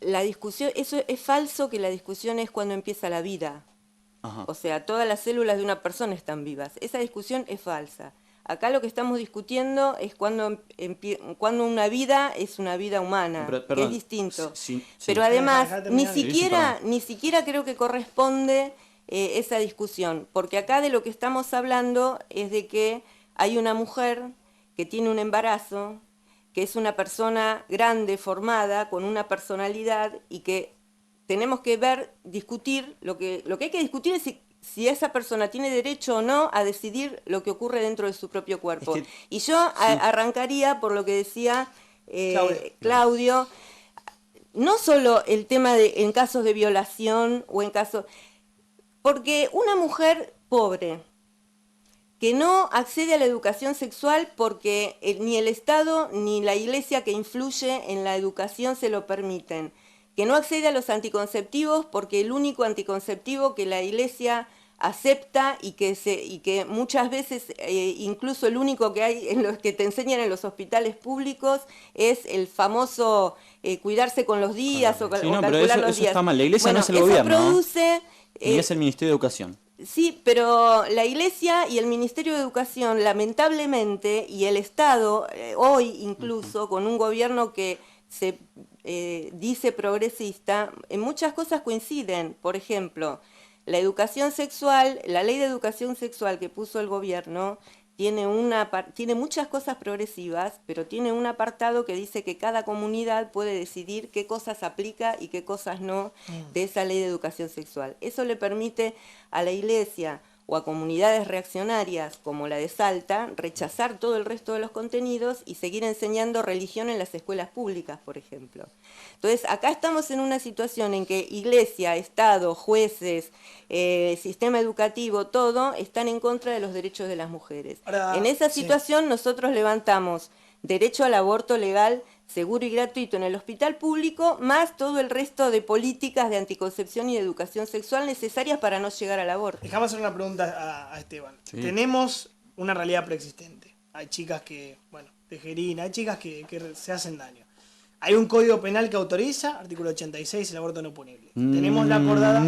La discusión, eso es falso, que la discusión es cuando empieza la vida. Ajá. O sea, todas las células de una persona están vivas. Esa discusión es falsa. Acá lo que estamos discutiendo es cuando una vida es una vida humana, Pero, que perdón, es distinto. sí. Pero además, Dejá ni terminar. siquiera creo que corresponde esa discusión, porque acá de lo que estamos hablando es de que hay una mujer que tiene un embarazo, que es una persona grande, formada, con una personalidad, y que tenemos que discutir, lo que hay que discutir es si esa persona tiene derecho o no a decidir lo que ocurre dentro de su propio cuerpo. Es que, Y yo arrancaría por lo que decía Claudio, no solo el tema de en casos de violación o en casos... Porque una mujer pobre que no accede a la educación sexual porque ni el Estado ni la Iglesia que influye en la educación se lo permiten, que no accede a los anticonceptivos porque el único anticonceptivo que la Iglesia acepta y que muchas veces incluso el único que hay en los que te enseñan en los hospitales públicos es el famoso cuidarse con los días o calcular pero los eso días. está mal. La Iglesia Bueno, no es el eso gobierno, produce, ni es el Ministerio de Educación. Sí, pero la Iglesia y el Ministerio de Educación, lamentablemente, y el Estado, hoy incluso, con un gobierno que se dice progresista, en muchas cosas coinciden. Por ejemplo, la educación sexual, la ley de educación sexual que puso el gobierno, tiene muchas cosas progresivas, pero tiene un apartado que dice que cada comunidad puede decidir qué cosas aplica y qué cosas no de esa ley de educación sexual. Eso le permite a la Iglesia o a comunidades reaccionarias como la de Salta rechazar todo el resto de los contenidos y seguir enseñando religión en las escuelas públicas, por ejemplo. Entonces, acá estamos en una situación en que Iglesia, Estado, jueces, sistema educativo, todo, están en contra de los derechos de las mujeres. Ahora, en esa situación nosotros levantamos derecho al aborto legal, seguro y gratuito en el hospital público, más todo el resto de políticas de anticoncepción y de educación sexual necesarias para no llegar al aborto. Dejame hacer una pregunta a Esteban. Sí. Tenemos una realidad preexistente. Hay chicas que, tejerina, hay chicas que se hacen daño. Hay un código penal que autoriza, artículo 86, el aborto no punible. Tenemos la acordada...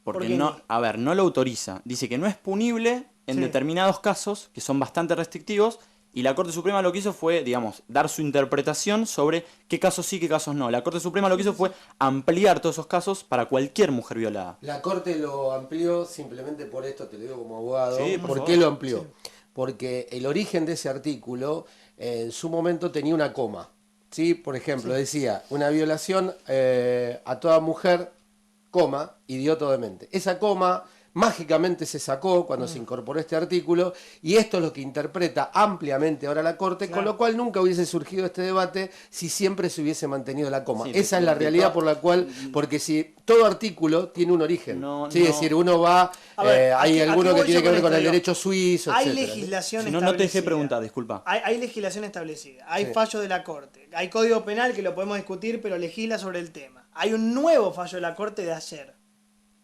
Porque no, a ver, no lo autoriza. Dice que no es punible en determinados casos, que son bastante restrictivos, y la Corte Suprema lo que hizo fue, digamos, dar su interpretación sobre qué casos sí, qué casos no. La Corte Suprema lo que hizo fue ampliar todos esos casos para cualquier mujer violada. La Corte lo amplió simplemente por esto, te lo digo como abogado. Sí, ¿Por qué lo amplió? Sí. Porque el origen de ese artículo en su momento tenía una coma. ¿Sí? Por ejemplo, decía, una violación a toda mujer, coma, idioto demente. Esa coma mágicamente se sacó cuando se incorporó este artículo, y esto es lo que interpreta ampliamente ahora la Corte, con lo cual nunca hubiese surgido este debate si siempre se hubiese mantenido la coma. Esa es la realidad por la cual, porque si todo artículo tiene un origen, es decir, uno va, hay alguno que tiene que ver con el derecho suizo, hay etcétera, legislación establecida. No te dejé preguntar, disculpa. Hay legislación establecida, hay fallo de la Corte, hay código penal que lo podemos discutir, pero legisla sobre el tema. Hay un nuevo fallo de la Corte de ayer.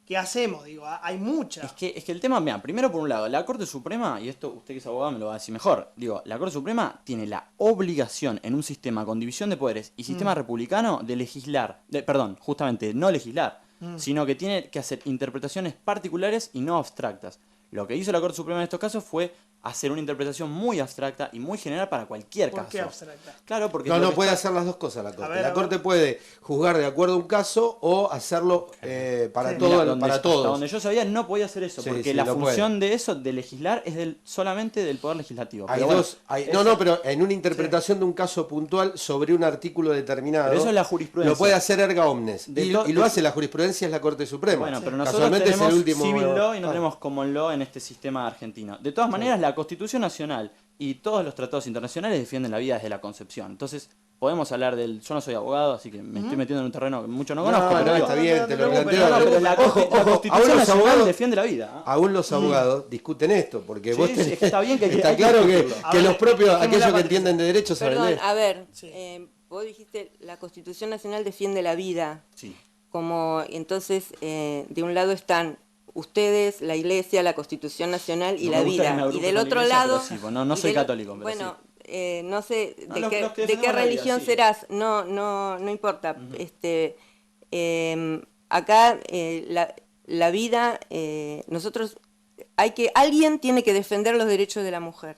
¿Qué hacemos? Digo, hay muchas. Es que el tema, mira, primero por un lado, la Corte Suprema, y esto usted que es abogado me lo va a decir mejor, digo, la Corte Suprema tiene la obligación en un sistema con división de poderes y sistema republicano de legislar, justamente no legislar, sino que tiene que hacer interpretaciones particulares y no abstractas. Lo que hizo la Corte Suprema en estos casos fue hacer una interpretación muy abstracta y muy general para cualquier caso. ¿Por qué abstracta? Claro, porque no puede hacer las dos cosas la Corte. La Corte puede juzgar de acuerdo a un caso o hacerlo para todos. Hasta donde yo sabía no podía hacer eso, porque la función de eso, de legislar, es solamente del Poder Legislativo. Pero en una interpretación de un caso puntual sobre un artículo determinado, pero eso es la jurisprudencia. Lo puede hacer erga omnes. Y lo hace la jurisprudencia, es la Corte Suprema. Bueno, pero nosotros tenemos civil law y no tenemos common law en este sistema argentino. De todas maneras, la Constitución Nacional y todos los tratados internacionales defienden la vida desde la concepción. Entonces, podemos hablar del... Yo no soy abogado, así que me estoy metiendo en un terreno que mucho no conozco. Pero está bien, te lo planteo. Pero la Constitución Nacional defiende la vida. Aún los abogados discuten esto, porque vos tenés, está bien que está claro que los propios, aquellos que entienden de derechos saben leer. A ver, vos dijiste, la Constitución Nacional defiende la vida. Sí. Como, entonces, de un lado están ustedes, la Iglesia, la Constitución Nacional y la vida. Y del otro lado... Sí, no soy católico. Pero bueno, no sé No, de los que qué defendemos la vida, religión sí. serás, no importa. Acá la vida, alguien tiene que defender los derechos de la mujer.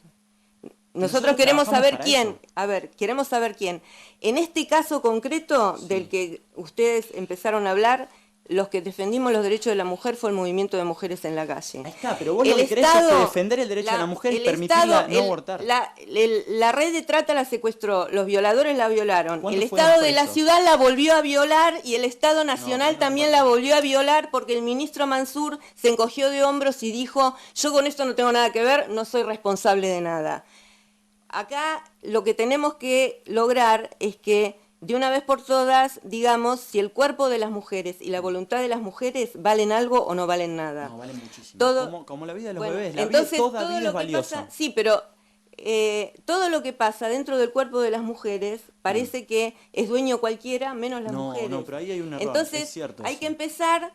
Nosotros queremos trabajamos saber para quién, eso. a ver, queremos saber quién. En este caso concreto Sí. del que ustedes empezaron a hablar, los que defendimos los derechos de la mujer fue el movimiento de mujeres en la calle. Ahí está, pero vos lo que querés es que defender el derecho de la mujer y permitirla no abortar. La red de trata la secuestró, los violadores la violaron, el ¿Cuántos fueron Estado de la presos? ciudad la volvió a violar y el Estado nacional no, también la volvió a violar porque el ministro Mansur se encogió de hombros y dijo, yo con esto no tengo nada que ver, no soy responsable de nada. Acá lo que tenemos que lograr es que de una vez por todas, digamos, si el cuerpo de las mujeres y la voluntad de las mujeres valen algo o no valen nada. No, valen muchísimo. Todo- Como la vida de los Bueno, bebés. entonces, Toda todo vida lo es que valiosa. pasa, sí, pero todo lo que pasa dentro del cuerpo de las mujeres parece que es dueño cualquiera, menos las mujeres. No, pero ahí hay un error, Entonces, es cierto hay eso. que empezar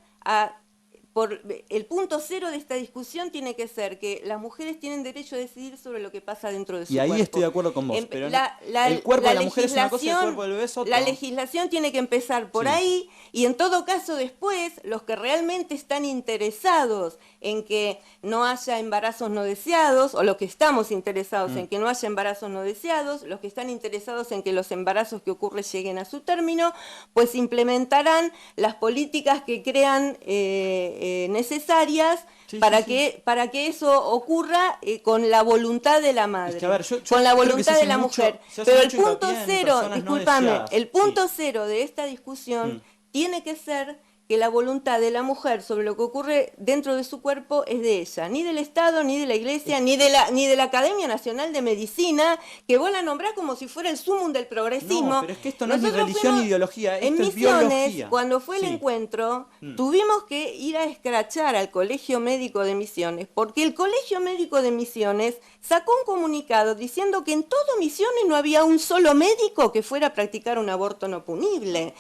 por el punto cero de esta discusión tiene que ser que las mujeres tienen derecho a decidir sobre lo que pasa dentro de su Y ahí cuerpo. estoy de acuerdo con vos, pero el cuerpo la de la mujer es una cosa y el cuerpo del bebé es otra. La legislación tiene que empezar por Sí. ahí y en todo caso después los que realmente están interesados en que no haya embarazos no deseados o los que estamos interesados en que no haya embarazos no deseados, los que están interesados en que los embarazos que ocurren lleguen a su término, pues implementarán las políticas que crean necesarias Sí, para sí, para que eso ocurra con la voluntad de la madre, Es que, a ver, yo con la creo que voluntad se de la hace mucho- mujer. se hace Pero el mucho punto hincapié en cero, personas no discúlpame, deseadas. el punto Sí. cero de esta discusión tiene que ser que la voluntad de la mujer sobre lo que ocurre dentro de su cuerpo es de ella, ni del Estado, ni de la Iglesia, ni de la Academia Nacional de Medicina, que vos la nombrás como si fuera el sumum del progresismo. No, pero es que esto no es ni Nosotros religión ni fuimos ideología, en esto es Misiones, biología. cuando fue el Sí. encuentro, tuvimos que ir a escrachar al Colegio Médico de Misiones, porque el Colegio Médico de Misiones sacó un comunicado diciendo que en todo Misiones no había un solo médico que fuera a practicar un aborto no punible.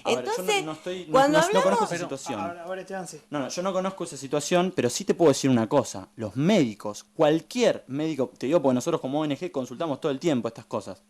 A ver, yo Entonces, no estoy- no- cuando no hablamos... conozco esa situación. Ahora Esteban, sí. No, yo no conozco esa situación, pero sí te puedo decir una cosa. Los médicos, cualquier médico, te digo porque nosotros como ONG consultamos todo el tiempo estas cosas.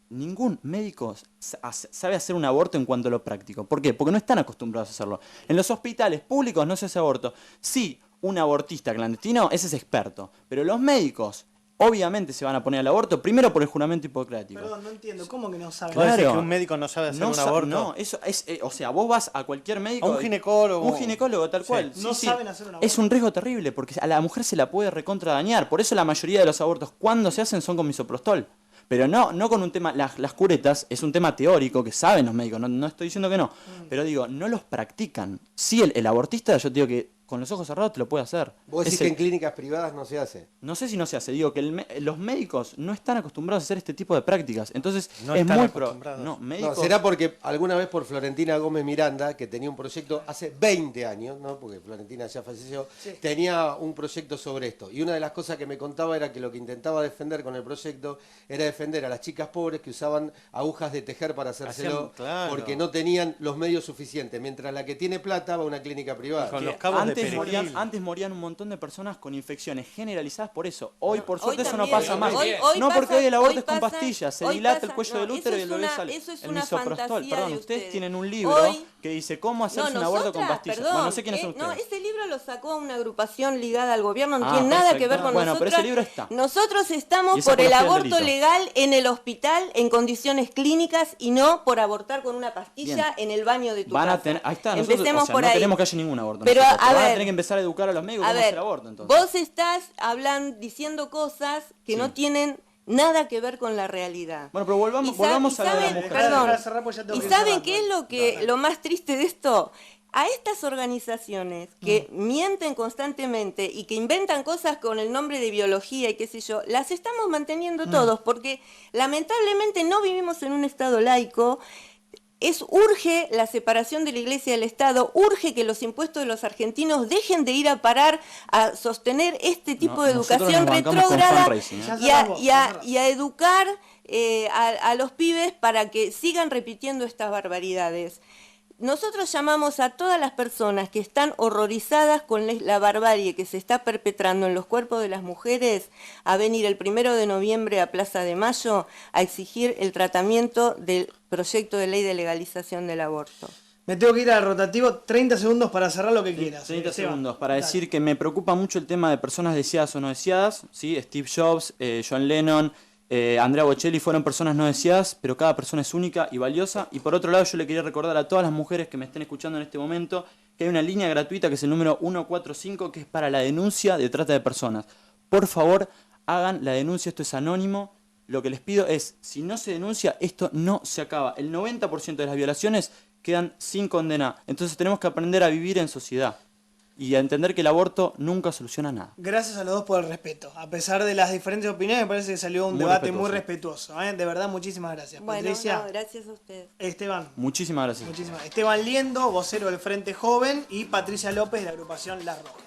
Ningún médico sabe hacer un aborto en cuanto a lo práctico. ¿Por qué? Porque no están acostumbrados a hacerlo. En los hospitales públicos no se hace aborto. Sí, un abortista clandestino, ese es experto. Pero los médicos, obviamente se van a poner al aborto, primero por el juramento hipocrático. Perdón, no entiendo. ¿Cómo que no saben? ¿Vos decís Claro. que un médico no sabe hacer un sa- aborto? No, eso es, o sea, vos vas a cualquier médico. A un ginecólogo. Un ginecólogo, tal Sí. cual. No saben hacer un aborto. Es un riesgo terrible porque a la mujer se la puede recontra dañar. Por eso la mayoría de los abortos, cuando se hacen, son con misoprostol. Pero no con un tema, las curetas es un tema teórico que saben los médicos, no estoy diciendo que no. Pero digo, no los practican. Sí, el abortista, yo te digo que con los ojos cerrados te lo puede hacer. Vos decís Es que el- en clínicas privadas no se hace. No sé si no se hace, digo que los médicos no están acostumbrados a hacer este tipo de prácticas. Entonces No es están muy acostumbrados. No, No, médicos. será porque alguna vez por Florentina Gómez Miranda, que tenía un proyecto hace 20 años, ¿no? Porque Florentina ya falleció, tenía un proyecto sobre esto. Y una de las cosas que me contaba era que lo que intentaba defender con el proyecto era defender a las chicas pobres que usaban agujas de tejer para hacérselo, Hacían- claro. porque no tenían los medios suficientes, mientras la que tiene plata va a una clínica privada. Con los Que cabos de antes perejil. morían un montón de personas con infecciones generalizadas por eso. Hoy, por Hoy suerte, eso no también. pasa más. Hoy no, porque pasa- hoy el aborto hoy es con pasa- pastillas, se hoy dilata pasa- el cuello no, del útero y el eso es bebé una- sale. eso es El una misoprostol. fantasía Perdón, de ustedes ustedes. tienen un libro Hoy- que dice cómo hacerse un aborto con pastillas. Perdón, Bueno, no sé quiénes son ustedes. no, ese libro lo sacó una agrupación ligada al gobierno, no Ah, tiene nada que perfecto. ver con Bueno, pero nosotros. ese libro está. Nosotros Y estamos esa por el apología del aborto delito. legal en el hospital en condiciones clínicas y no por abortar con una pastilla Bien. en el baño de tu Van casa. a tener, ahí está, nosotros, Empecemos o sea, por no ahí. queremos que haya ningún aborto. Pero, nosotros, a van a ver, tener que empezar a educar a los médicos A cómo ver, hacer aborto. Entonces. vos estás diciendo cosas que no tienen nada que ver con la realidad. Bueno, pero volvamos a lo de la saben- mujer. Perdón, Dejá de cerrar, pues ya tengo ¿y que ir saben cerrando. qué es lo más triste de esto? A estas organizaciones que mienten constantemente y que inventan cosas con el nombre de biología y qué sé yo, las estamos manteniendo todos porque lamentablemente no vivimos en un Estado laico. Urge la separación de la Iglesia del Estado, urge que los impuestos de los argentinos dejen de ir a parar a sostener este tipo de nosotros educación nos bancamos con retrógrada fundraising, ¿eh? Ya y a, cerramos, y ya a- cerramos. y a educar a los pibes para que sigan repitiendo estas barbaridades. nosotros llamamos a todas las personas que están horrorizadas con la barbarie que se está perpetrando en los cuerpos de las mujeres a venir el 1 de noviembre a Plaza de Mayo a exigir el tratamiento del proyecto de ley de legalización del aborto. Me tengo que ir al rotativo, 30 segundos para cerrar lo que quieras. 30 Esteban. segundos para Dale. decir que me preocupa mucho el tema de personas deseadas o no deseadas, ¿sí? Steve Jobs, John Lennon, Andrea Bocelli fueron personas no deseadas, pero cada persona es única y valiosa. Y por otro lado, yo le quería recordar a todas las mujeres que me estén escuchando en este momento que hay una línea gratuita que es el número 145, que es para la denuncia de trata de personas. Por favor, hagan la denuncia, esto es anónimo. Lo que les pido es, si no se denuncia, esto no se acaba. El 90% de las violaciones quedan sin condena. Entonces tenemos que aprender a vivir en sociedad y a entender que el aborto nunca soluciona nada. Gracias a los dos por el respeto. A pesar de las diferentes opiniones, me parece que salió un Muy debate muy respetuoso. respetuoso. De verdad, muchísimas gracias. Bueno, Patricia, no, gracias a ustedes. Esteban. Muchísimas gracias. Esteban Liendo, vocero del Frente Joven, y Patricia López de la agrupación Las Rojas.